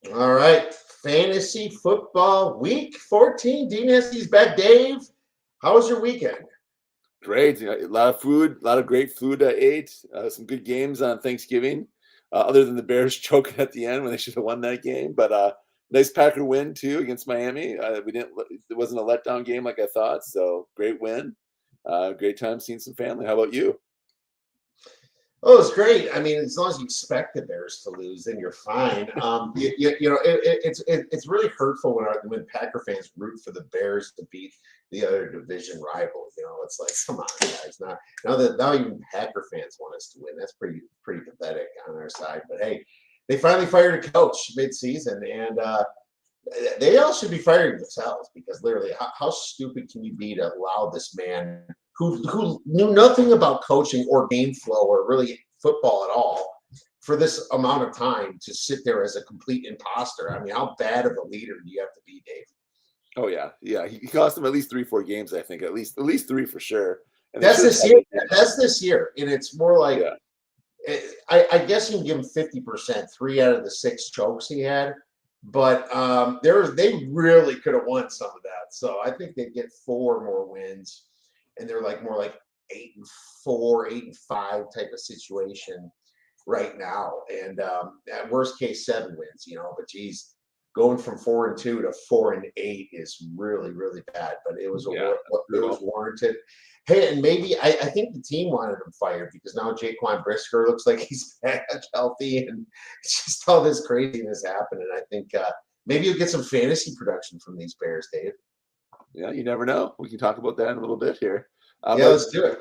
All right. Fantasy football week 14. Dean Esty's back. Dave, how was your weekend? Great. A lot of food, a lot of great food I ate. Some good games on Thanksgiving, other than the Bears choking at the end when they should have won that game. But nice Packer win too against Miami. We didn't. It wasn't a letdown game like I thought. So great win. Great time seeing some family. How about you? Oh, it's great. I mean, as long as you expect the Bears to lose, then you're fine. It's really hurtful when Packer fans root for the Bears to beat the other division rival. It's like, come on, guys. Now even Packer fans want us to win. That's pretty pathetic on our side. But hey, they finally fired a coach mid-season, and they all should be firing themselves because literally, how stupid can you be to allow this man who knew nothing about coaching or game flow or really football at all for this amount of time to sit there as a complete imposter? I mean, how bad of a leader do you have to be, Dave? Oh yeah. He cost them at least 3-4 games. I think at least three for sure. And they That's should have this year. That's this year, and it's more like yeah. I guess you can give him 50%, 3 out of the 6 chokes he had, but they really could have won some of that. So I think they'd get 4 more wins, and they're like more like 8-4, 8-5 type of situation right now. And at worst case 7 wins, But geez, going from 4-2 to 4-8 is really really bad. But it was Yeah. it was warranted. Hey, and maybe I think the team wanted him fired because now Jaquan Brisker looks like he's back healthy, and it's just all this craziness happening. I think maybe you'll get some fantasy production from these Bears, Dave. Yeah, you never know. We can talk about that in a little bit here. Yeah, But let's do it.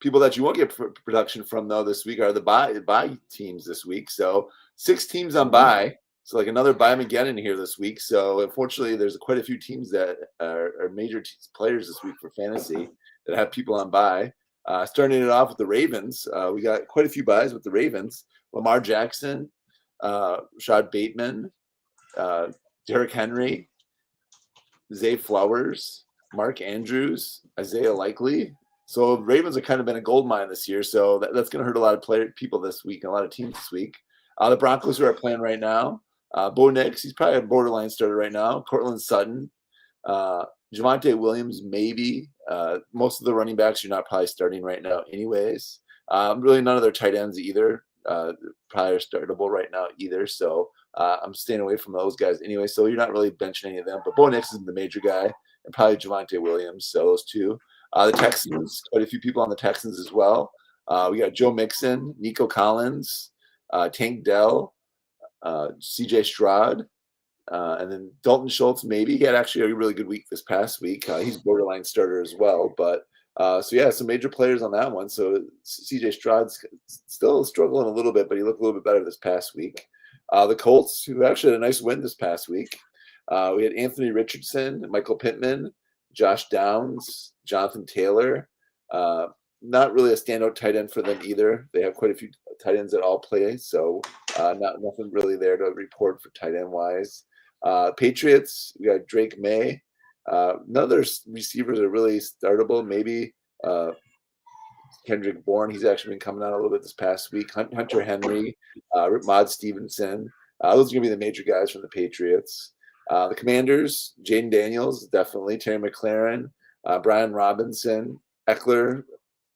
people that you won't get production from though this week are the bye teams this week. So 6 teams on bye. So like another bye again in here this week. So unfortunately, there's quite a few teams that are major players this week for fantasy that have people on bye. Starting it off with the Ravens, we got quite a few buys with the Ravens. Lamar Jackson, Rashad Bateman, Derrick Henry, Zay Flowers, Mark Andrews, Isaiah Likely. So Ravens have kind of been a gold mine this year. So that's going to hurt a lot of people this week and a lot of teams this week. The Broncos who are playing right now. Bo Nix, he's probably a borderline starter right now. Cortland Sutton, Javonte Williams, maybe. Most of the running backs you're not probably starting right now anyways. Really none of their tight ends either. Probably are startable right now either. So I'm staying away from those guys anyway. So you're not really benching any of them. But Bo Nix is the major guy and probably Javonte Williams. So those two. The Texans, quite a few people on the Texans as well. We got Joe Mixon, Nico Collins, Tank Dell, CJ Stroud, and then Dalton Schultz. Maybe he had actually a really good week this past week. He's borderline starter as well. But so yeah, some major players on that one. So CJ Stroud's still struggling a little bit, but he looked a little bit better this past week. The Colts, who actually had a nice win this past week. We had Anthony Richardson, Michael Pittman, Josh Downs, Jonathan Taylor. Not really a standout tight end for them either. They have quite a few tight ends that all play, so nothing really there to report for tight end wise. Patriots, we got Drake May. None of their receivers are really startable. Maybe Kendrick Bourne. He's actually been coming out a little bit this past week. Hunter Henry, Mod Stevenson. Those are going to be the major guys from the Patriots. The Commanders, Jaden Daniels, definitely. Terry McLaurin, Brian Robinson, Eckler,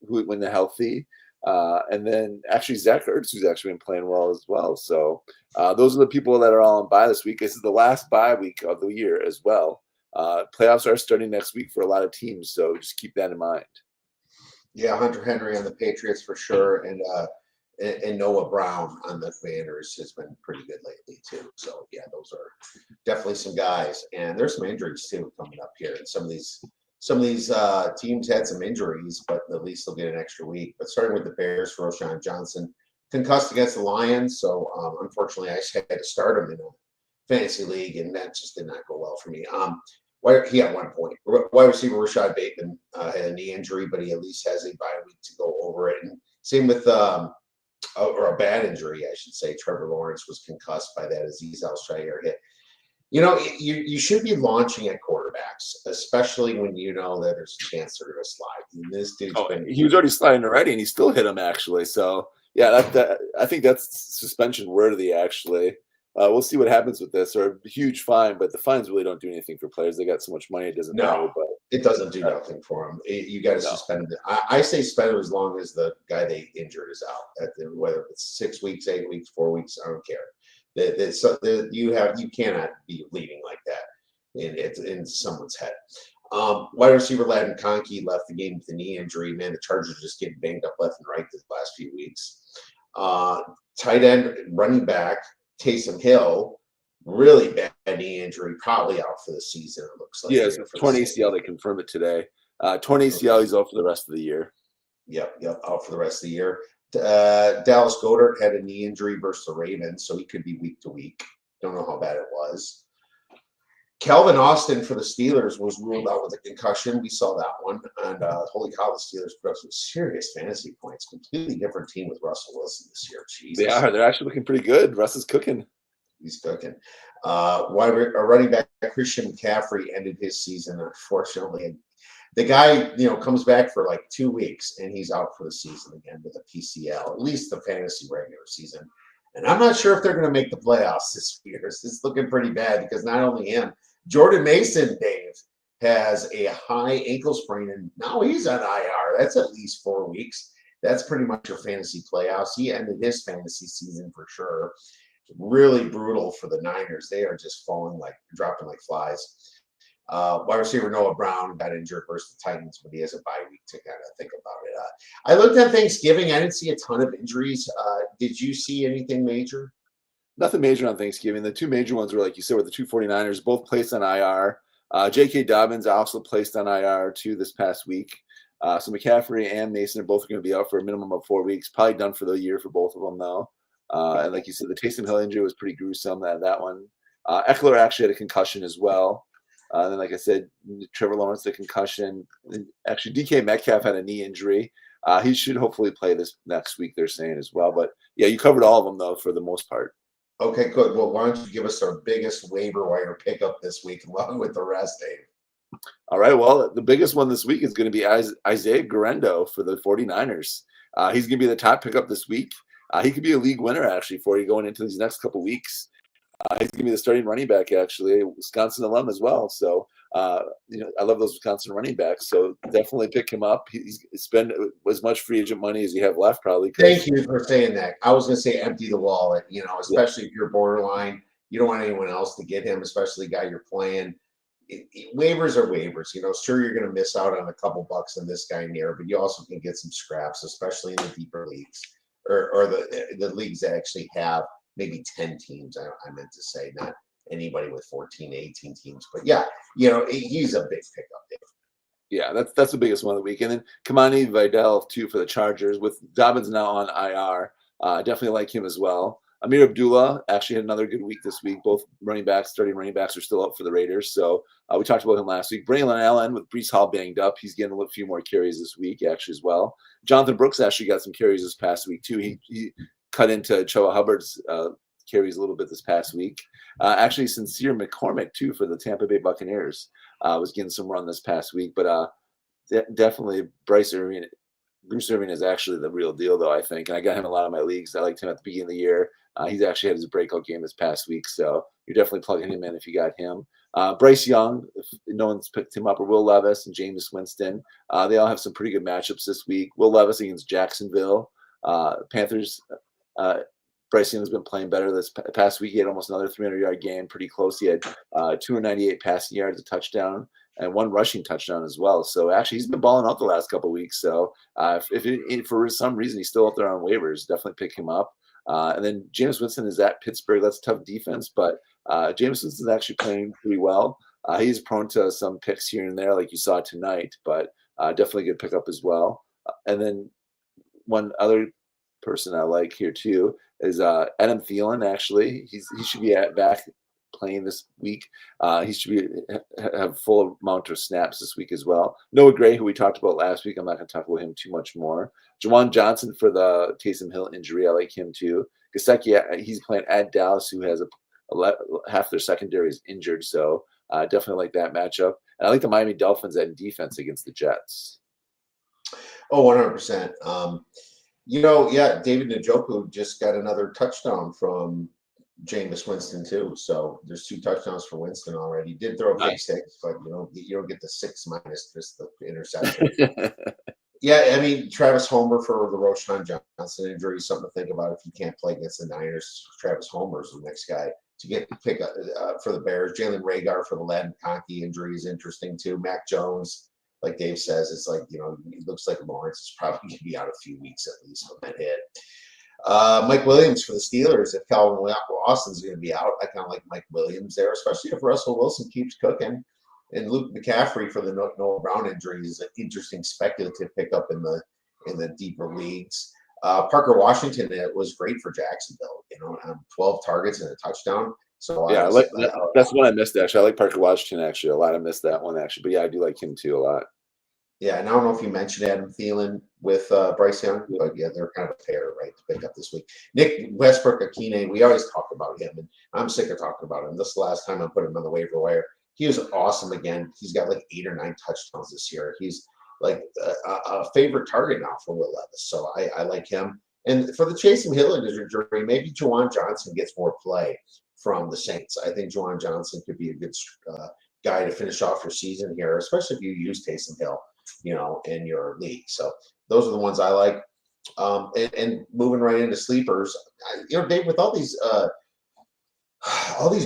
when they're healthy. And then actually Zach Ertz, who's actually been playing well as well. So those are the people that are all on bye this week. This is the last bye week of the year as well. Playoffs are starting next week for a lot of teams, so just keep that in mind. Yeah, Hunter Henry on the Patriots for sure, and Noah Brown on the Commanders has been pretty good lately too. So yeah, those are definitely some guys, and there's some injuries too coming up here. And some of these teams had some injuries, but at least they'll get an extra week. But starting with the Bears, Roschon Johnson concussed against the Lions, so unfortunately I just had to start him in a fantasy league, and that just did not go well for me. He had 1 point. Wide receiver Rashad Bateman had a knee injury, but he at least has a bye week to go over it. And same with or a bad injury, I should say. Trevor Lawrence was concussed by that Azeez Al-Shaair hit. You should be launching at quarterbacks, especially when you know that there's a chance they're going to slide. And this dude's he was already sliding already, and he still hit him actually. So yeah, I think that's suspension worthy actually. We'll see what happens with this. Or a huge fine, but the fines really don't do anything for players. They got so much money, it doesn't matter. No, But it doesn't do nothing for them. You got to no. suspend it. I say suspend it as long as the guy they injured is out. Whether it's 6 weeks, 8 weeks, 4 weeks, I don't care. You cannot be leading like that in someone's head. Wide receiver Ladin Conkey left the game with a knee injury. Man, the Chargers are just getting banged up left and right this last few weeks. Tight end, running back Taysom Hill, really bad knee injury, probably out for the season. It looks like. Yeah, it's torn ACL. They confirmed it today. Torn ACL. He's out for the rest of the year. Yep, out for the rest of the year. Dallas Goedert had a knee injury versus the Ravens, so he could be week to week. Don't know how bad it was. Calvin Austin for the Steelers was ruled out with a concussion. We saw that one. And holy cow, the Steelers put up some serious fantasy points. Completely different team with Russell Wilson this year. Jesus. They are. They're actually looking pretty good. Russ is cooking. He's cooking. Running back Christian McCaffrey ended his season, unfortunately. The guy, comes back for like 2 weeks, and he's out for the season again with a PCL, at least the fantasy regular season. And I'm not sure if they're going to make the playoffs this year. It's looking pretty bad because not only him, Jordan Mason, Dave, has a high ankle sprain, and now he's on IR. That's at least 4 weeks. That's pretty much your fantasy playoffs. He ended his fantasy season for sure. Really brutal for the Niners. They are just dropping like flies. Wide receiver Noah Brown got injured versus the Titans, but he has a bye week to kind of think about it. I looked at Thanksgiving. I didn't see a ton of injuries. Did you see anything major? Nothing major on Thanksgiving. The two major ones were, like you said, were the two 49ers, both placed on IR. J.K. Dobbins also placed on IR too this past week. So McCaffrey and Mason are both going to be out for a minimum of 4 weeks. Probably done for the year for both of them, though. And like you said, the Taysom Hill injury was pretty gruesome. That one. Eckler actually had a concussion as well. Then, like I said, Trevor Lawrence, the concussion. And actually, DK Metcalf had a knee injury. He should hopefully play this next week, they're saying as well. But, yeah, you covered all of them, though, for the most part. Okay, good. Well, why don't you give us our biggest waiver wire pickup this week along with the rest, Dave? All right, well, the biggest one this week is going to be Isaiah Guerrero for the 49ers. He's going to be the top pickup this week. He could be a league winner, actually, for you going into these next couple weeks. He's going to be the starting running back, actually, Wisconsin alum as well. So, I love those Wisconsin running backs. So definitely pick him up. He's spend as much free agent money as you have left, probably. Thank you for saying that. I was going to say empty the wallet, especially if you're borderline. You don't want anyone else to get him, especially the guy you're playing. Waivers are waivers. Sure, you're going to miss out on a couple bucks on this guy near, but you also can get some scraps, especially in the deeper leagues or the leagues that actually have maybe 10 teams. I meant to say, not anybody with 14, 18 teams. But yeah, he's a big pickup there. Yeah, that's the biggest one of the week. And then Kamani Vidal, too, for the Chargers. With Dobbins now on IR, definitely like him as well. Amir Abdullah actually had another good week this week. Both starting running backs are still up for the Raiders. So we talked about him last week. Braylon Allen with Breece Hall banged up. He's getting a few more carries this week, actually, as well. Jonathan Brooks actually got some carries this past week, too. He cut into Choa Hubbard's carries a little bit this past week. Actually, Sincere McCormick, too, for the Tampa Bay Buccaneers was getting some run this past week. But definitely Bruce Irvin is actually the real deal, though, I think. And I got him in a lot of my leagues. I liked him at the beginning of the year. He's actually had his breakout game this past week. So you're definitely plugging him in if you got him. Bryce Young, if no one's picked him up, or Will Levis and Jameis Winston. They all have some pretty good matchups this week. Will Levis against Jacksonville. Panthers, Bryce Young has been playing better this past week. He had almost another 300-yard game, pretty close. He had 298 passing yards, a touchdown, and one rushing touchdown as well. So actually, he's been balling out the last couple of weeks. So if for some reason he's still out there on waivers, definitely pick him up. And then Jameis Winston is at Pittsburgh. That's a tough defense, but Jameis Winston is actually playing pretty well. He's prone to some picks here and there, like you saw tonight, but definitely a good pickup as well. And then one other person I like here too is Adam Thielen. Actually, he should be back playing this week. He should have full amount of snaps this week as well. Noah Gray, who we talked about last week, I'm not going to talk about him too much more. Jawan Johnson for the Taysom Hill injury, I like him too. Gesicki, he's playing at Dallas, who has half their secondary is injured, so definitely like that matchup. And I like the Miami Dolphins at defense against the Jets. Oh, 100%. David Njoku just got another touchdown from Jameis Winston too. So there's 2 touchdowns for Winston already. He did throw a pick Nice. 6, but you don't get the 6 minus just the interception. Yeah, I mean Travis Homer for the Roshan Johnson injury is something to think about if you can't play against the Niners. Travis Homer's the next guy to get pick up for the Bears. Jalen Rager for the Len Conkey injury is interesting too. Mac Jones, like Dave says, it's like it looks like Lawrence is probably going to be out a few weeks at least from that hit. Mike Williams for the Steelers. If Calvin Austin's going to be out, I kind of like Mike Williams there, especially if Russell Wilson keeps cooking. And Luke McCaffrey for the Noah Brown injury is an interesting speculative pickup in the deeper leagues. Parker Washington was great for Jacksonville. 12 targets and a touchdown. So yeah, that's one I missed actually. I like Parker Washington actually a lot. I missed that one actually, but yeah, I do like him too a lot. Yeah, and I don't know if you mentioned Adam Thielen with Bryce Young, but yeah, they're kind of a pair, right, to pick up this week. Nick Westbrook Akine, we always talk about him, and I'm sick of talking about him. This is the last time I put him on the waiver wire. He was awesome again. He's got like 8 or 9 touchdowns this year. He's like a favorite target now for Will Levis, so I like him. And for the Chase Hill injury, maybe Juwan Johnson gets more play from the Saints. I think Juwan Johnson could be a good guy to finish off your season here, especially if you use Taysom Hill, in your league. So those are the ones I like. And moving right into sleepers, Dave, with all these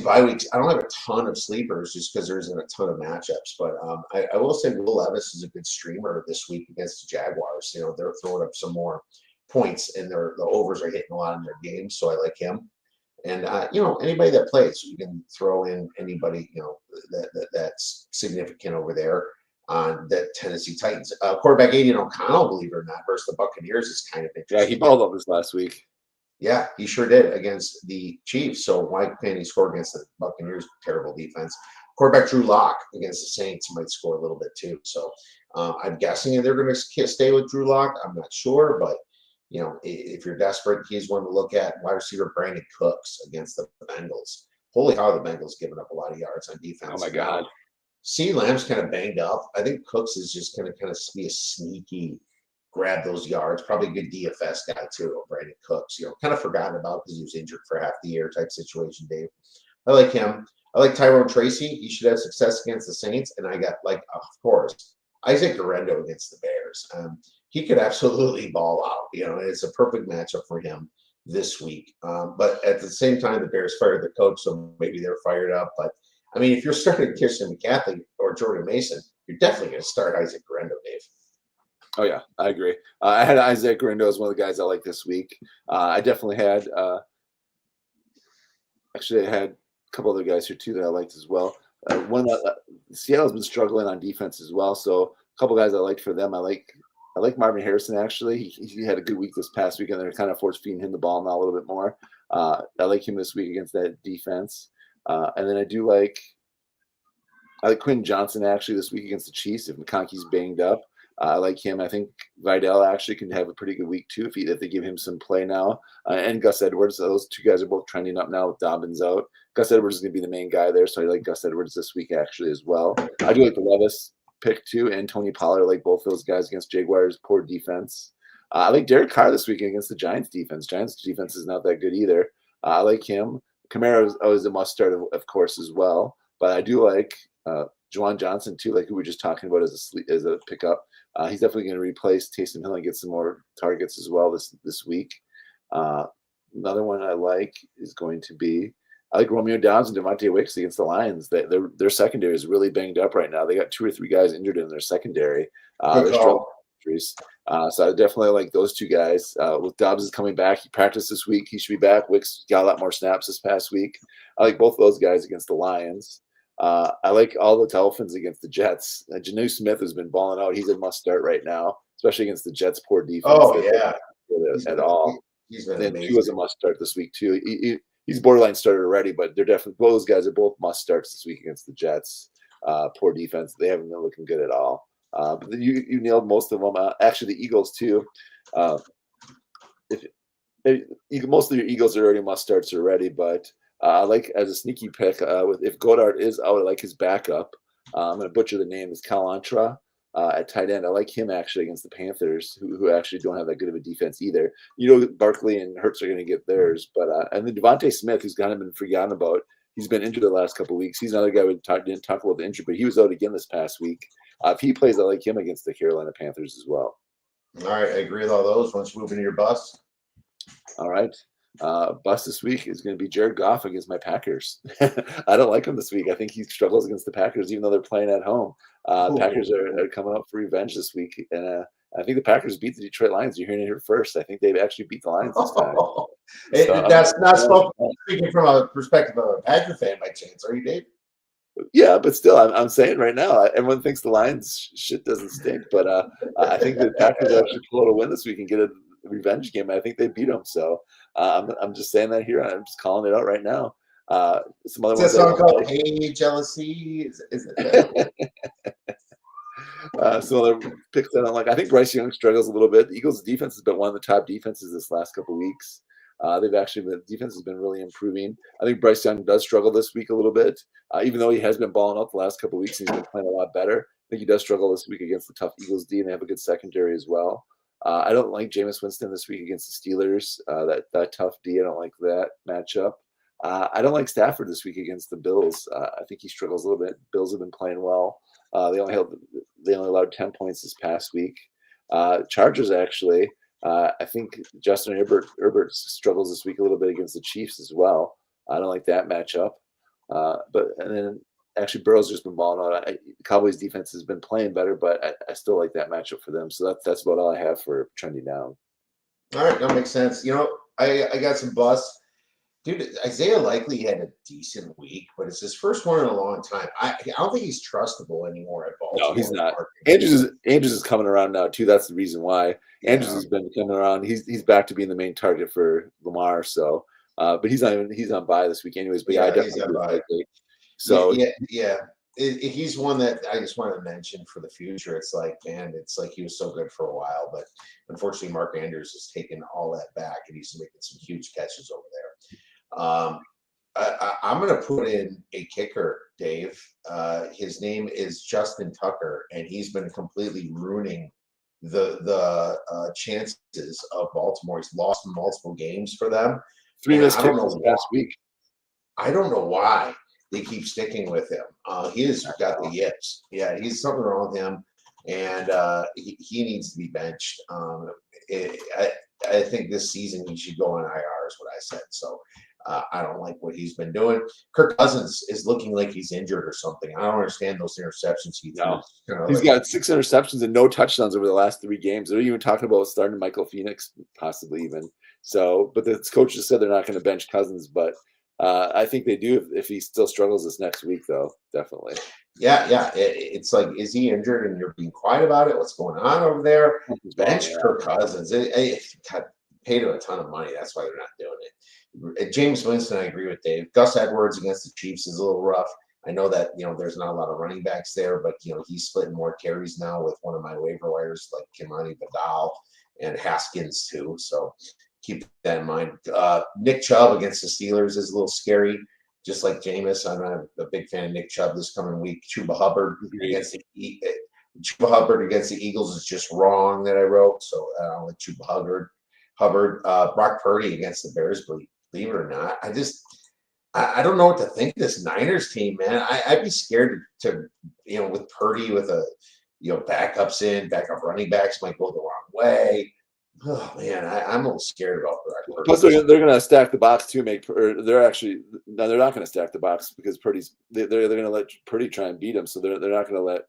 bye weeks, I don't have a ton of sleepers just because there isn't a ton of matchups. But I will say Will Levis is a good streamer this week against the Jaguars. They're throwing up some more points, and the overs are hitting a lot in their games, so I like him. And anybody that plays, you can throw in anybody that's significant over there on the Tennessee Titans. Quarterback Aiden O'Connell, believe it or not, versus the Buccaneers is kind of interesting. Yeah, he balled up this last week. Yeah, he sure did against the Chiefs. So why can't he score against the Buccaneers' terrible defense? Quarterback Drew Lock against the Saints might score a little bit too. So I'm guessing they're going to stay with Drew Lock. I'm not sure, but if you're desperate, he's one to look at. Wide receiver Brandon Cooks against the Bengals. Holy cow, the Bengals giving up a lot of yards on defense. Oh my God. CeeDee Lamb's kind of banged up. I think Cooks is just going to kind of be a sneaky grab those yards. Probably a good DFS guy too, Brandon Cooks. Kind of forgotten about because he was injured for half the year type situation, Dave. I like him. I like Tyrone Tracy. He should have success against the Saints. And I got, of course, Isaac Guerrero against the Bears. He could absolutely ball out. It's a perfect matchup for him this week. But at the same time, the Bears fired the coach, so maybe they're fired up. But I mean, if you're starting Christian McCaffrey or Jordan Mason, you're definitely going to start Isaac Guerrero, Dave. Oh yeah, I agree. I had Isaac Guerrero as one of the guys I like this week. I definitely had. Actually, I had a couple other guys here too that I liked as well. Seattle's been struggling on defense as well, so a couple guys I liked for them. I like Marvin Harrison actually. He had a good week this past week, and they're kind of force feeding him the ball now a little bit more. I like him this week against that defense, and then I like Quinn Johnson actually this week against the Chiefs if McConkey's banged up. I like him. I think Vidal actually can have a pretty good week too if they give him some play now. And Gus Edwards, those 2 guys are both trending up now with Dobbins out. Gus Edwards is going to be the main guy there, so I like Gus Edwards this week actually as well. I do like the Levis pick too, and Tony Pollard. I like both those guys against Jaguars' poor defense. I like Derek Carr this weekend against the Giants defense. Giants defense is not that good either. I like him. Kamara is always a must start, of course, as well. But I do like Juwan Johnson too, like who we were just talking about as a pickup. He's definitely going to replace Taysom Hill and get some more targets as well this week. Another one I like is going to be I like Romeo Downs and Devontae Wicks against the Lions. Their secondary is really banged up right now. They got 2 or 3 guys injured in their secondary. They're struggling with injuries. So I definitely like those 2 guys. With Dobbs is coming back. He practiced this week. He should be back. Wicks got a lot more snaps this past week. I like both those guys against the Lions. I like all the Dolphins against the Jets. Janu Smith has been balling out. He's a must start right now, especially against the Jets' poor defense. Oh, yeah. At all. He's been then amazing. He was a must start this week, too. He's borderline started already, but they're definitely both those guys are both must starts this week against the Jets. Poor defense. They haven't been looking good at all. But you nailed most of them. Actually, the Eagles, too. Most of your Eagles are already must starts already, but I like as a sneaky pick if Goddard is out, I like his backup. I'm going to butcher the name. Is Kalantra. at tight end. I like him actually against the Panthers, who actually don't have that good of a defense either. You know, Barkley and Hurts are going to get theirs, but and then Devontae Smith, who's kind of been forgotten about. He's been injured the last couple of weeks. He's another guy we didn't talk about the injury, but he was out again this past week. If he plays, I like him against the Carolina Panthers as well. All right, I agree with all those. Once you move into your bus. All right. Bust this week is going to be Jared Goff against my Packers. I don't like him this week. I think he struggles against the Packers, even though they're playing at home. Packers are coming up for revenge this week, and I think the Packers beat the Detroit Lions. You're hearing it here first. I think they've actually beat the Lions this time. That's not speaking from a perspective of a Packer fan by chance, are you, Dave? Yeah, but still, I'm saying right now, everyone thinks the Lions shit doesn't stink, but I think the Packers actually pull out a win this week and get a revenge game. I think they beat them, so I'm just saying that here. I'm just calling it out right now. Some other ones. Song called "Hey Jealousy." Is it some other picks that I don't like. I think Bryce Young struggles a little bit. The Eagles' defense has been one of the top defenses this last couple of weeks. The defense has been really improving. I think Bryce Young does struggle this week a little bit, even though he has been balling up the last couple of weeks. He's been playing a lot better. I think he does struggle this week against the tough Eagles D, and they have a good secondary as well. I don't like Jameis Winston this week against the Steelers. That tough D, I don't like that matchup. I don't like Stafford this week against the Bills. I think he struggles a little bit. Bills have been playing well. They only allowed 10 points this past week. Chargers actually. I think Justin Herbert struggles this week a little bit against the Chiefs as well. I don't like that matchup. And then actually Burrow's just been balling out. The Cowboys defense has been playing better, but I still like that matchup for them. So that's about all I have for trending down. All right, that makes sense. You know, I got some busts. Dude, Isaiah Likely had a decent week, but it's his first one in a long time. I don't think he's trustable anymore at Baltimore. No, he's not. Andrews is coming around now too. That's the reason why Andrews has been coming around. He's back to being the main target for Lamar. So, but he's on bye this week anyways. But I definitely Likely. So he's one that I just want to mention for the future. It's like, man, it's like he was so good for a while, but unfortunately, Mark Andrews has taken all that back, and he's making some huge catches over there. I'm going to put in a kicker, Dave. His name is Justin Tucker, and he's been completely ruining the chances of Baltimore. He's lost multiple games for them. 3 missed kicks last week. I don't know why they keep sticking with him. He has got the yips. Yeah, he's something wrong with him, and he needs to be benched. I think this season he should go on IR is what I said. So I don't like what he's been doing. Kirk Cousins is looking like he's injured or something. I don't understand those interceptions he threw. He's got 6 interceptions and no touchdowns over the last 3 games. They're even talking about starting Michael Phoenix, possibly even. So, but the coach just said they're not going to bench Cousins, but I think they do if he still struggles this next week, though, definitely. Yeah. It's like, is he injured and you're being quiet about it? What's going on over there? Bench Kirk Cousins. Got paid him a ton of money. That's why they're not doing it. James Winston, I agree with Dave. Gus Edwards against the Chiefs is a little rough. I know that, there's not a lot of running backs there, but, he's splitting more carries now with one of my waiver wires, like Kimani Badal and Haskins, too. So keep that in mind. Nick Chubb against the Steelers is a little scary, just like Jameis. I'm not a big fan of Nick Chubb this coming week. Chuba Hubbard against the Eagles is just wrong that I wrote, so I don't like Chuba Hubbard. Brock Purdy against the Bears, believe it or not. I don't know what to think of this Niners team, man. I'd be scared to with Purdy with backup running backs might go the wrong way. Oh man, I'm a little scared about Brock Purdy. Plus, they're going to stack the box too. They're not going to stack the box because they're going to let Purdy try and beat him. So they're not going to let.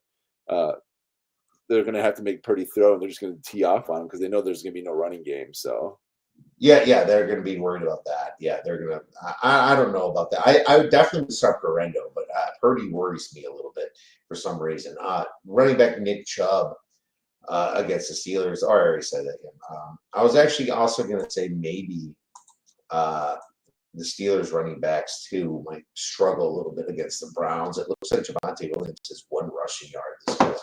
They're going to have to make Purdy throw, and they're just going to tee off on him because they know there's going to be no running game. So. Yeah, they're going to be worried about that. Yeah, they're going to. I don't know about that. I would definitely start Garendo, but Purdy worries me a little bit for some reason. Running back Nick Chubb against the Steelers. I already said that. I was actually also going to say maybe the Steelers running backs too might struggle a little bit against the Browns. It looks like Javonte Williams has 1 rushing yard this whole half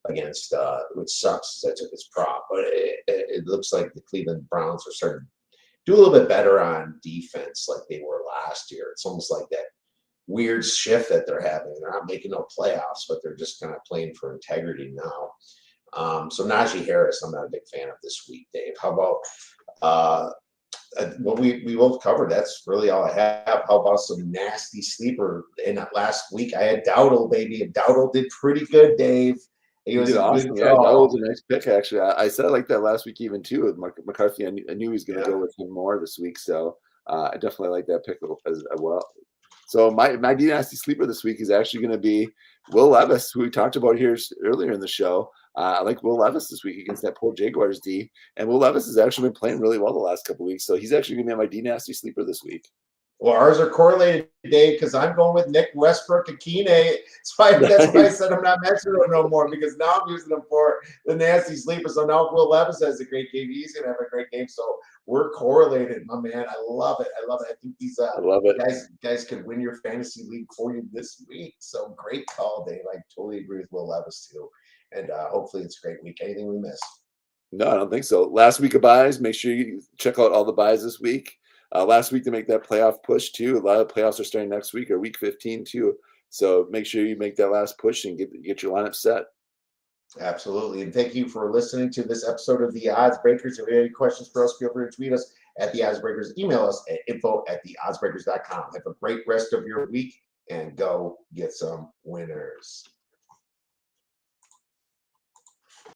against, which sucks. I took his prop, but it looks like the Cleveland Browns are starting to do a little bit better on defense like they were last year. It's almost like that weird shift that they're having. They're not making no playoffs, but they're just kind of playing for integrity now. So Najee Harris, I'm not a big fan of this week, Dave. How about well, we both covered. That's really all I have. How about some nasty sleeper? And last week I had Dowdle, baby, and Dowdle did pretty good, Dave. He You was did a awesome. good Yeah, that call. was a nice pick, actually. I said I liked that last week even too with McCarthy. I knew he was going to Yeah. go with him more this week, so I definitely like that pick as well. So my dynasty sleeper this week is actually going to be Will Levis, who we talked about here earlier in the show. I like Will Levis this week against that poor Jaguars D, and Will Levis has actually been playing really well the last couple of weeks, so he's actually going to be my dynasty sleeper this week. Well, ours are correlated, Dave, because I'm going with Nick Westbrook and Keeney. That's why I said I'm not mentioning him no more, because now I'm using them for the nasty sleeper. So now if Will Levis has a great game, he's going to have a great game. So we're correlated, my man. I love it. I love it. I think these I love it. guys could win your fantasy league for you this week. So great call, Dave. I totally agree with Will Levis, too. And hopefully it's a great week. Anything we missed? No, I don't think so. Last week of buys, make sure you check out all the buys this week. Last week to make that playoff push too. A lot of playoffs are starting next week or week 15 too. So make sure you make that last push and get your lineup set. Absolutely. And thank you for listening to this episode of The Odds Breakers. If you have any questions for us, feel free to tweet us at The Odds Breakers. Email us at info@theoddsbreakers.com. Have a great rest of your week and go get some winners.